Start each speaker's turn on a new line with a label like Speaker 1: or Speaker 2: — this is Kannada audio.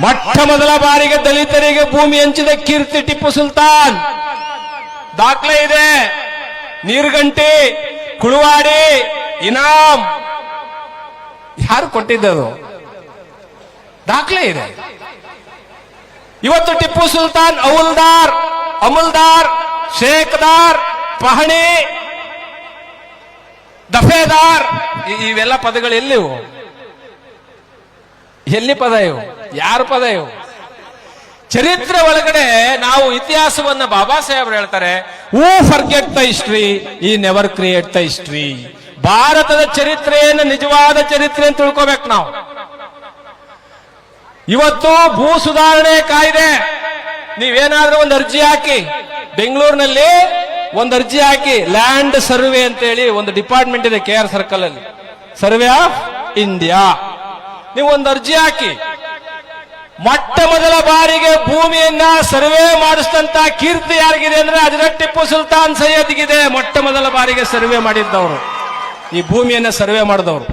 Speaker 1: ಮೊಟ್ಟ ಮೊದಲ ಬಾರಿಗೆ ದಲಿತರಿಗೆ ಭೂಮಿ ಹಂಚಿದ ಕೀರ್ತಿ ಟಿಪ್ಪು ಸುಲ್ತಾನ್. ದಾಖಲೆ ಇದೆ. ನೀರ್ಗಂಟಿ, ಕುಳುವಾಡಿ, ಇನಾಮ್ ಯಾರು ಕೊಟ್ಟಿದ್ದದು? ದಾಖಲೆ ಇದೆ. ಇವತ್ತು ಟಿಪ್ಪು ಸುಲ್ತಾನ್ ಔಲ್ದಾರ್, ಅಮುಲ್ದಾರ್, ಶೇಖ್ದಾರ್, ಪಹಣಿ, ದಫೇದಾರ್ ಇವೆಲ್ಲ ಪದಗಳು ಎಲ್ಲಿವು? ಎಲ್ಲಿ ಪದ ಇವು? ಯಾರ ಪದ ಇವು? ಚರಿತ್ರೆ ಒಳಗಡೆ ನಾವು ಇತಿಹಾಸವನ್ನ ಬಾಬಾ ಸಾಹೇಬ್ರು ಹೇಳ್ತಾರೆ, ಹೂ ಫರ್ಗೆಟ್ ದ ಹಿಸ್ಟ್ರಿ ಈ ನೆವರ್ ಕ್ರಿಯೇಟ್ ದ ಹಿಸ್ಟ್ರಿ. ಭಾರತದ ಚರಿತ್ರೆಯನ್ನು ನಿಜವಾದ ಚರಿತ್ರೆ ಅಂತ ತಿಳ್ಕೋಬೇಕು ನಾವು. ಇವತ್ತು ಭೂ ಸುಧಾರಣೆ ಕಾಯ್ದೆ ನೀವೇನಾದ್ರೂ ಒಂದು ಅರ್ಜಿ ಹಾಕಿ, ಬೆಂಗಳೂರಿನಲ್ಲಿ ಒಂದು ಅರ್ಜಿ ಹಾಕಿ, ಲ್ಯಾಂಡ್ ಸರ್ವೆ ಅಂತೇಳಿ ಒಂದು ಡಿಪಾರ್ಟ್ಮೆಂಟ್ ಇದೆ KR ಸರ್ಕಲ್ ಅಲ್ಲಿ, ಸರ್ವೆ ಆಫ್ ಇಂಡಿಯಾ. ನೀವು ಒಂದು ಅರ್ಜಿ ಹಾಕಿ, ಮೊಟ್ಟ ಮೊದಲ ಬಾರಿಗೆ ಭೂಮಿಯನ್ನ ಸರ್ವೆ ಮಾಡಿಸಿದಂತ ಕೀರ್ತಿ ಯಾರಿಗಿದೆ ಅಂದ್ರೆ ಹಜರತ್ ಟಿಪ್ಪು ಸುಲ್ತಾನ್ ಸೈಯದ್ಗಿದೆ. ಮೊಟ್ಟ ಮೊದಲ ಬಾರಿಗೆ ಸರ್ವೆ ಮಾಡಿದ್ದವರು, ಈ ಭೂಮಿಯನ್ನ ಸರ್ವೆ ಮಾಡಿದವರು.